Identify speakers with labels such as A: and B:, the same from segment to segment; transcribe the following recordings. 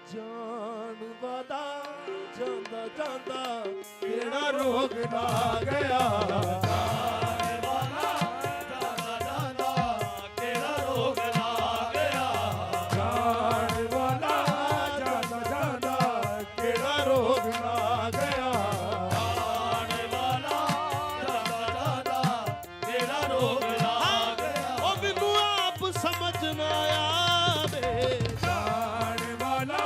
A: ਜਾਣ ਵਾਲਾ ਜਾਂਦਾ ਜਾਂਦਾ ਕਿਹੜਾ ਰੋਗ ਲਾ ਗਿਆ।
B: ਜਾਣ ਵਾਲਾ ਜਾਂਦਾ ਜਾਂਦਾ ਕਿਹੜਾ ਰੋਗ ਲਾ ਗਿਆ।
A: ਜਾਣ ਵਾਲਾ ਜਾਂਦਾ ਜਾਂਦਾ ਕਿਹੜਾ ਰੋਗ ਲਾ ਗਿਆ।
B: ਜਾਣ ਵਾਲਾ ਜਾਂਦਾ ਜਾਂਦਾ ਕਿਹੜਾ ਰੋਗ ਲਾ ਗਿਆ।
A: ਉਹ ਮੈਨੂੰ ਆਪ ਸਮਝ ਨਾ ਆਵੇ। ਜਾਣ ਵਾਲਾ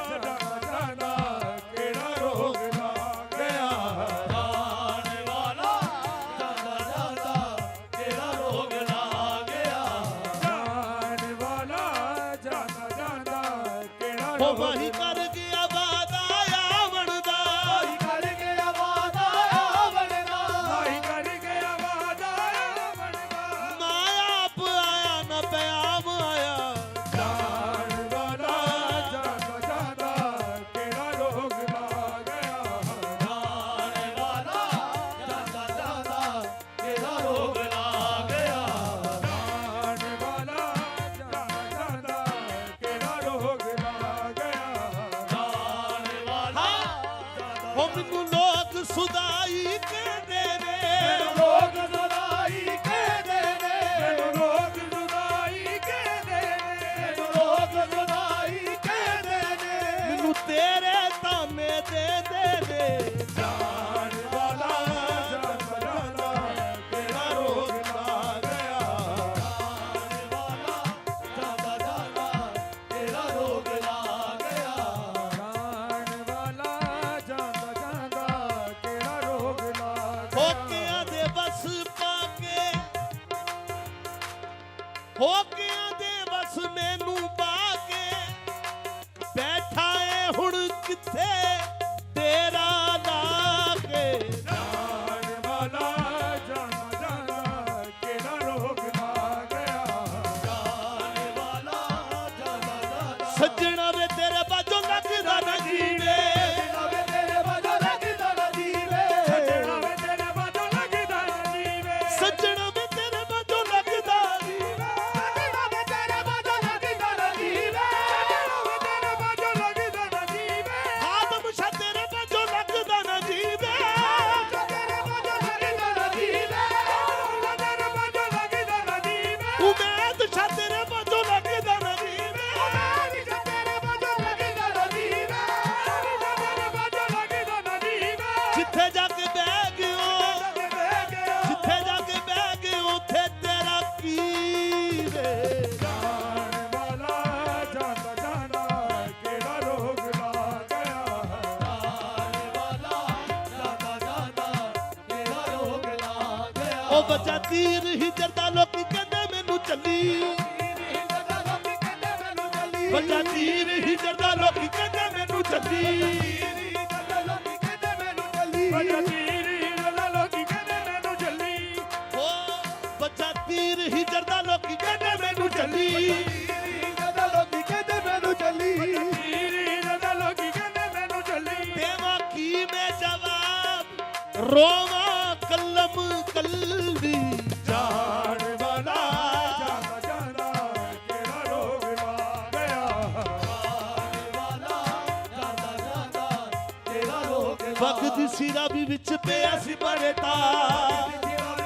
A: ਜਾਂਦਾ ਜਾਂਦਾ ਕਿਹੜਾ ਰੋਗ ਲਾ ਗਿਆ।
B: ਜਾਣ ਵਾਲਾ ਜਾਂਦਾ ਜਾਂਦਾ ਕਿਹੜਾ ਰੋਗ ਲਾ ਗਿਆ।
A: ਜਾਣ ਵਾਲਾ ਜਾਂਦਾ ਜਾਂਦਾ ਕਿਹੜਾ
C: ਉਹ ਵਾਹੀ ਕਰ ਗਿਆ ਵਾਦਾ ਆਵਣ ਦਾ।
B: ਵਾਹੀ ਕਰ ਗਿਆ ਵਾਦਾ ਆਵਣ ਦਾ।
A: ਵਾਹੀ ਕਰ ਗਿਆ ਵਾਦਾ ਬਣਦਾ।
C: ਨਾ ਆਪ ਆਇਆ ਨਾ ਪਿਆਮ ਆਇਆ।
A: ਜਾਣ ਵਾਲਾ ਜਾਂਦਾ ਜਾਂਦਾ ਕਿਹੜਾ ਰੋਗ ਲਾ ਗਿਆ।
B: ਜਾਣ ਵਾਲਾ ਜਾਂਦਾ ਜਾਂਦਾ ਕਿਹੜਾ ਰੋਗ ਲਾ ਗਿਆ।
A: ਜਾਣ ਵਾਲਾ ਜਾਂਦਾ ਜਾਂਦਾ ਕਿਹੜਾ ਰੋਗ ਲਾ ਗਿਆ।
B: ਜਾਣ ਵਾਲਾ
C: ਉਹ ਮੈਨੂੰ ਲੋਕ ਸੁਦਾਈ ਕਹਿੰਦੇ ਨੇ।
B: ਲੋਕ ਜ਼ੁਦਾਈ ਕਹਿੰਦੇ ਨੇ।
A: ਮੈਨੂੰ ਲੋਕ ਜੁਦਾਈ ਕਹਿੰਦੇ ਨੇ।
B: ਲੋਕ ਜ਼ੁਦਾਈ ਕਹਿੰਦੇ ਨੇ।
C: ਮੈਨੂੰ ਤੇਰੇ ਤਾਨੇ ਦੇ ਨੇ।
A: ਜਾਣ ਵਾਲਾ ਜਾਂਦਾ ਜਾਂਦਾ ਕਿਹੜਾ ਰੋਗ ਲਾ ਗਿਆ।
B: ਜਾਣ ਵਾਲਾ ਜਾਂਦਾ ਜਾਂਦਾ ਕਿਹੜਾ ਰੋਗ ਲਾ ਗਿਆ।
A: ਜਾਣ ਵਾਲਾ ਜਾਂਦਾ ਜਾਂਦਾ ਕਿਹੜਾ ਰੋਗ ਲਾ ਗਿਆ।
C: ਹੋਕਿਆਂ ਦੇ ਵਸ ਪਾ ਕੇ ਹੋਕਿਆਂ ਦੇ ਵਸ ਮੈਨੂੰ ਪਾ ਕੇ ਬੈਠਾ ਏ ਹੁਣ ਕਿੱਥੇ ਤੇਰਾ ਲਾ ਕੇ।
A: ਜਾਣ ਵਾਲਾ ਜਾਂਦਾ ਜਾਂਦਾ ਕਿਹੜਾ ਰੋਗ ਲਾ ਗਿਆ।
B: ਜਾਣ ਵਾਲਾ ਜਾਂਦਾ ਜਾਂਦਾ
C: ਸੱਜਣਾ ਵੇ ਤੇਰੇ ਬਾਝੋਂ ਲੱਗਦਾ ਨਾ ਜੀਵੇ।
B: ਨਵੇਂ ਤੇਰੇ ਵਜੋਂ ਲੱਗਦਾ ਨਾ ਜੀਵੇ।
A: ਸੱਜਣਾ ਵੇ ਤੇਰੇ ਬਾਝੋਂ ਲੱਗਦਾ ਨਾ ਜੀਵੇ।
C: ਸੱਜਣਾ ਵੇ ਤੇਰੇ ਬਾਝੋਂ ਲੱਗਦਾ ਜੀਵੇ।
B: ਨਵੇਂ ਤੇਰੇ ਵਜੋਂ ਲੱਗਦਾ ਨਾ ਜੀਵੇ।
A: ਸੱਜਣਾ ਵੇ ਤੇਰੇ ਬਾਝੋਂ ਲੱਗਦਾ ਨਾ ਜੀਵੇ।
C: ਆਦਮ ਸ਼ਾ ਤੇਰੇ ਬਾਝੋਂ ਲੱਗਦਾ ਨਾ ਜੀਵੇ।
B: ਤੇਰੇ ਵਜੋਂ ਲੱਗਦਾ ਨਾ ਜੀਵੇ।
A: ਤੇਰੇ ਬਾਝੋਂ ਲੱਗਦਾ ਨਾ ਜੀਵੇ।
C: ਉਮੀਦ ਸ਼ਾ ਤੇਰੇ ਬਾਝੋਂ ਲੱਗਦਾ ਨਾ ਜੀਵੇ।
B: ਤੇਰੇ ਵਜੋਂ ਲੱਗਦਾ ਨਾ ਜੀਵੇ।
A: ਤੇਰੇ ਬਾਝੋਂ ਲੱਗਦਾ ਨਾ ਜੀਵੇ।
C: ਜਿੱਥੇ ਜਾ ਕੇ ਬਹਿ ਗਿਓ
A: ਬਹਿ ਗਿਆ।
C: ਜਿੱਥੇ ਜਾ ਕੇ ਬਹਿ ਗਏ ਉੱਥੇ ਤੇਰਾ ਕੀ ਵੇ।
A: ਜਾਣ ਵਾਲਾ ਜਾਂਦਾ ਜਾਂਦਾ ਕਿਹੜਾ ਰੋਗ ਲਾ ਗਿਆ।
B: ਜਾਣ ਵਾਲਾ ਜਾਂਦਾ ਜਾਂਦਾ ਕਿਹੜਾ ਰੋਗ ਲਾ ਗਿਆ।
C: ਉਹ ਬੱਚਾ ਤੀਰ ਹਿਜਰ ਦਾ ਲੋਕੀ ਕਹਿੰਦੇ ਮੈਨੂੰ ਚੱਲੀ। ਬੱਚਾ ਤੀਰ ਹਿਜਰ ਦਾ ਲੋਕੀ ਕਹਿੰਦੇ ਮੈਨੂੰ ਚੱਲੀ।
A: ਬੱਚਾ ਤੀਰੀ ਵਾਲਾ ਲੋਕੀ ਕਹਿੰਦੇ ਮੈਨੂੰ ਚੱਲੀ।
C: ਉਹ ਬੱਚਾ ਤੀਰ ਹਿਜਰ ਦਾ ਲੋਕੀ ਕਹਿੰਦੇ ਮੈਨੂੰ ਚੱਲੀ।
A: ਤੀਰੀ ਵਾਲਾ ਲੋਕੀ ਕਹਿੰਦੇ ਮੈਨੂੰ ਚੱਲੀ।
C: ਦੇਵਾਂ ਕੀ ਮੈਂ ਜਵਾਬ ਰੋਵਾਂ ਕਲਮ ਕਲਬੀ।
A: ਜਾਣ ਵਾਲਾ ਜਾਂਦਾ ਜਾਂਦਾ ਕਿਹੜਾ ਰੋਗ ਲਾ ਗਿਆ।
C: ਵਕਤ ਦੀ ਸਿਰਾ ਵੀ ਵਿੱਚ ਪਿਆ ਸੀ ਬਰੇਤਾ।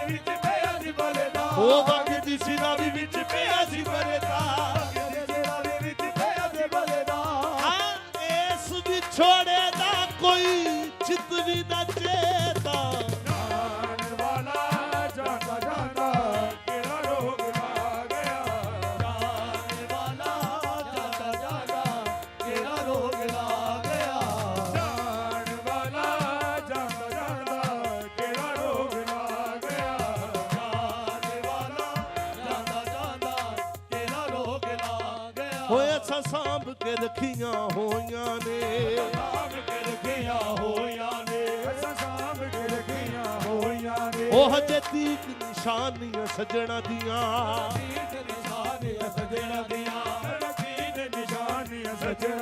A: ਵਿੱਚ ਪਿਆ ਸੀ ਬਲਦਾ।
C: ਉਹ ਵਕਤ ਦੀ ਸਿਰਾ ਵੀ ਵਿੱਚ ਪਿਆ ਸੀ ਬਰੇਤਾ।
A: ਵਿੱਚ ਪਿਆ ਸੀ ਬਲਦਾ।
C: ਹਾਂ ਇਸ ਵਿਛੋੜੇ ਦਾ ਕੋਈ ਚਿੱਤ ਵੀ ਨਾ ਚੇਤਾ।
A: ਜਾਣ ਵਾਲਾ ਜਾਂਦਾ ਜਾਂਦਾ ਕਿਹੜਾ ਰੋਗ ਲਾ ਗਿਆ। ਜਾਣ ਵਾਲਾ ਜਾਂਦਾ ਜਾਂਦਾ ਕਿਹੜਾ ਰੋਗ ਲਾ ਗਿਆ।
C: ਹੋਏ ਅਸਾਂ ਸਾਂਭ ਕੇ ਰੱਖੀਆਂ ਹੋਈਆਂ ਨੇ।
A: ਸਾਂਭ ਕੇ ਰੱਖੀਆਂ ਹੋਈਆਂ ਨੇ। ਅਸਾਂ ਸਾਂਭ ਕੇ ਰੱਖੀਆਂ ਹੋਈਆਂ ਨੇ।
C: ਉਹ ਹਜੇ ਤੀਕ ਨਿਸ਼ਾਨੀਆਂ ਸੱਜਣਾ ਦੀਆਂ।
A: ਨਿਸ਼ਾਨੀਆਂ ਸੱਜਣਾ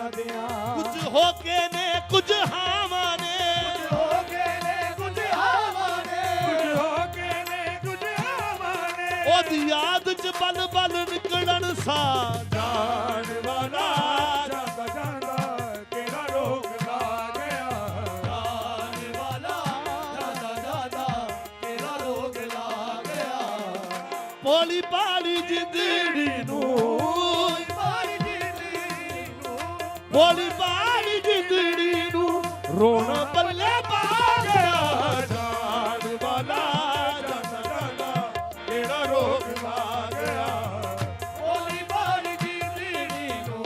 A: ਦੀਆਂ।
C: ਕੁਝ ਹੋ ਕੇ ਨੇ ਕੁਝ ਹਾਵਾਂ ਨੇ।
A: ਕੁਝ ਹੋ ਕੇ ਨੇ ਕੁਝ ਹਾਵਾਂ ਨੇ।
C: ਉਹਦੀ ਯਾਦ ਚ ਬਲ ਬਲ ਨਿਕਲਣ ਸਾ।
A: ਜਾਣ ਵਾਲਾ ਜਾਂਦਾ ਜਾਂਦਾ
C: ਭੋਲੀ ਭਾਲੀ ਜਿੰਦੜੀ ਨੂੰ
B: ਮਾਰੀ ਜਿੰਦੜੀ ਨੂੰ
C: ਭੋਲੀ ਭਾਲੀ ਜਿੰਦੜੀ ਨੂੰ ਰੋਣਾ ਪੱਲੇ ਪਾ ਗਿਆ ਜਾਣ ਵਾਲਾ ਜਾਂਦਾ ਜਾਂਦਾ ਕਿਹੜਾ ਰੋਗ ਲਾ ਗਿਆ
B: ਹੋਲੀ ਮਾਰੀ ਜਿੰਦੜੀ ਨੂੰ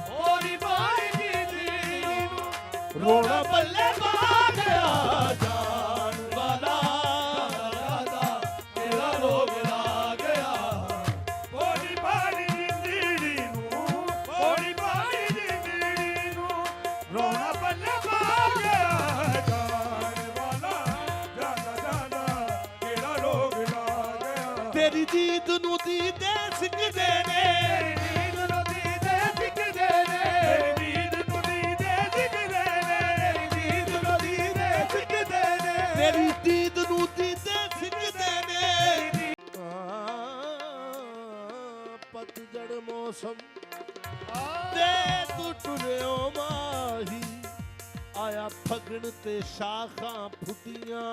B: ਹੋਲੀ ਮਾਰੀ ਜਿੰਦੜੀ ਨੂੰ
C: ਰੋਣਾ ਪੱਲੇ ਪਾ ਗਿਆ ਜਾਣ ਵਾਲਾ
B: ਦਾਦਾ ਤੇਰਾ ਰੋਗ ਲਾ ਗਿਆ
A: ਹੋਲੀ ਭਾਲੀ ਜਿੰਦੜੀ ਨੂੰ ਹੋਲੀ ਭਾਲੀ ਜਿੰਦੜੀ ਨੂੰ ਰੋਣਾ ਪੱਲੇ ਪਾ ਗਿਆ ਜਾਣ ਵਾਲਾ ਜਾਂਦਾ ਜਾਂਦਾ ਕਿਹੜਾ ਰੋਗ ਲਾ ਗਿਆ
C: ਤੇਰੀ ਦੀਦ ਨੂੰ ਦੀਦੇ ਸਿੱਖਦੇ ਨੇ
B: ਨੀਂਦ ਨੂੰ ਦੀਦੇ ਸਿੱਖਦੇ ਨੇ
A: ਨੀਂਦ ਨੂੰ ਦੀਦੇ ਦਿਖਦੇ ਨੇ
B: ਨੀਂਦ ਨੂੰ ਦੀਦੇ ਸਿੱਖਦੇ ਨੇ
C: ਤੇਰੀ ਦੀਦ ਨੂੰ ਦੀਦੇ ਸਿੱਖਦੇ ਨੇ ਪਤਝੜ ਮੌਸਮ ਤੇ ਤੂੰ ਟੁਰਿਓ ਮਾਹੀ ਆਇਆ ਫਗਣ ਤੇ ਸ਼ਾਖਾਂ ਫੁੱਟੀਆਂ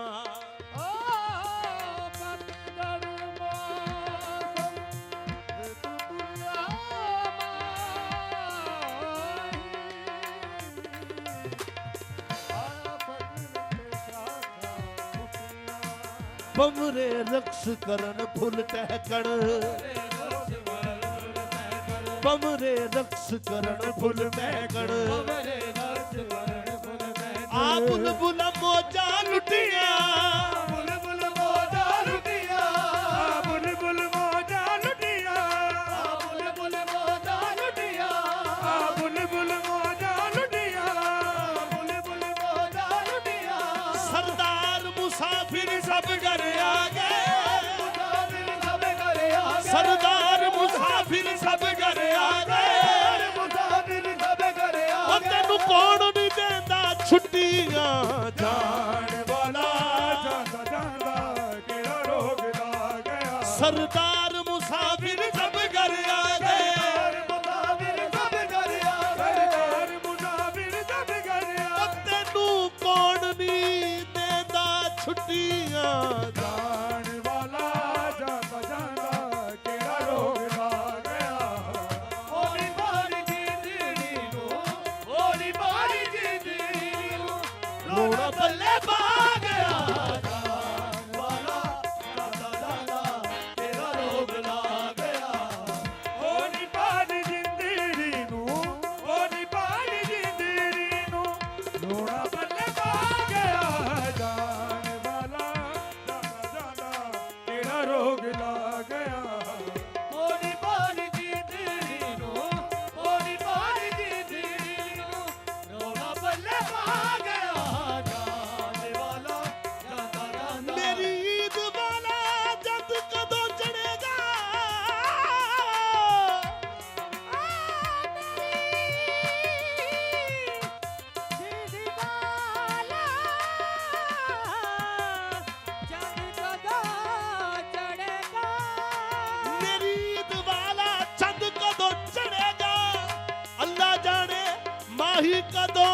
B: ਪਤਝੜ ਮੌਸਮ ਤੇ ਤੂੰ ਦੁਨੀਆ ਆਇਆ ਫਗਣ ਤੇ ਸ਼ਾਖਾਂ ਫੁੱਟੀਆਂ
C: ਬਮਰੇ ਰਕਸ ਕਰਨ ਫੁੱਲ ਟਹਿਕਣ ਬਮਰੇ ਰਕਸ ਕਰਨ ਫੁੱਲ ਟਹਿਕਣ
B: ਮੇਰੇ ਦਰਦ ਕਰਨ ਫੁੱਲ ਮੈਂ
C: ਆ ਬੁਲਬੁਲ ਮੋਜਾਂ ਲੁੱਟੀਆਂ
B: ਬੁਲਬੁਲ ਮੋਜਾ ਲੁੱਟੀਆਂ
A: ਬੁਲਬੁਲ ਮੋਜਾ ਲੁੱਟੀਆਂ
B: ਬੁਲਬੁਲ ਮੋਜਾ ਲੁੱਟੀਆਂ
A: ਬੁਲਬੁਲ ਮੋਜਾ ਲੁੱਟੀਆਂ
B: ਬੁਲਬੁਲ ਮੋਜਾ ਲੁੱਟੀਆਂ
C: ਸਰਦਾਰ ਮੁਸਾਫਿਰ ਸਭ ਘਰ ਆ ਗਏ
B: ਮੁਸਾਫਿਰ ਸਭ ਘਰ ਆ ਗਏ
C: ਸਰਦਾਰ ਮੁਸਾਫਿਰ ਸਭ ਘਰ ਆ ਗਏ
B: ਮੁਸਾਫਿਰ ਸਭ ਘਰ ਆ
C: ਉਹ ਤੈਨੂੰ ਕੌਣ ਨਹੀਂ ਦਿੰਦਾ ਛੁੱਟੀਆਂ
A: ਜਾਣ ਵਾਲਾ ਜਾਂਦਾ ਜਾਂਦਾ ਕਿਹੜਾ ਰੋਗ ਲਾ ਗਿਆ
C: ਸਰਦਾਰ ਮੁਸਾਫਿਰ ਸਭ ਘਰ ਆ ਗਏ
B: ਮੁਸਾਫਿਰ ਸਭ ਘਰ ਆ ਗਏ
A: ਸਰਦਾਰ ਮੁਸਾਫਿਰ ਸਭ ਗਿਆ
C: ਉਹ ਤੈਨੂੰ ਕੌਣ ਨਹੀਂ ਦਿੰਦਾ ਛੁੱਟੀਆਂ
A: ਜਾਣ ਵਾਲਾ ਜਾਂਦਾ ਜਾਂਦਾ ਕਿਹੜਾ ਰੋਗ ਲਾ ਗਿਆ
B: ਹੋਲੀ ਮਾਰੀ ਜਿੰਦੜੀ ਨੂੰ ਹੋਲੀ ਮਾਰੀ ਜਿੰਦੜੀ ਨੂੰ
C: ਰੋਣਾ ਪੱਲੇ ਪਾ ਗਿਆ
B: ਵਾਲਾ ਦਾਦਾ ਦਾਦਾ ਤੇਰਾ ਰੋਗ ਲਾ ਗਿਆ
A: ਹੋਲੀ ਭਾਲੀ ਜਿੰਦੜੀ ਨੂੰ ਹੋਲੀ ਭਾਲੀ ਜਿੰਦੜੀ ਨੂੰ ਰੋਣਾ ਪੱਲੇ ਪਾ ਗਿਆ ਜਾਣ ਵਾਲਾ ਜਾਂਦਾ ਜਾਂਦਾ ਕਿਹੜਾ ਰੋਗ ਲਾ ਗਿਆ
B: ਹੋਲੀ ਮਾਰੀ ਜਿੰਦੜੀ ਨੂੰ ਹੋਲੀ ਮਾਰੀ ਜਿੰਦੜੀ ਨੂੰ ਰੋਣਾ ਪੱਲੇ ਪਾ ਗਿਆ ਜਾਣੇ ਵਾਲਾ ਦਾਦਾ ਦਾਦਾ
C: ਮੇਰੀ ਈਦ ਵਾਲਾ ਜਦ ਕਦੋਂ ਚੜੇਗਾ
B: ਦੀਦੀ ਵਾਲਾ ਜਦ ਕਦੋਂ ਚੜੇਗਾ
C: ਮੇਰੀ ਈਦ ਵਾਲਾ ਚੰਦ ਕਦੋਂ ਚੜੇਗਾ ਅੱਲਾ ਜਾਣੇ ਮਾਹੀ ਕਦੋਂ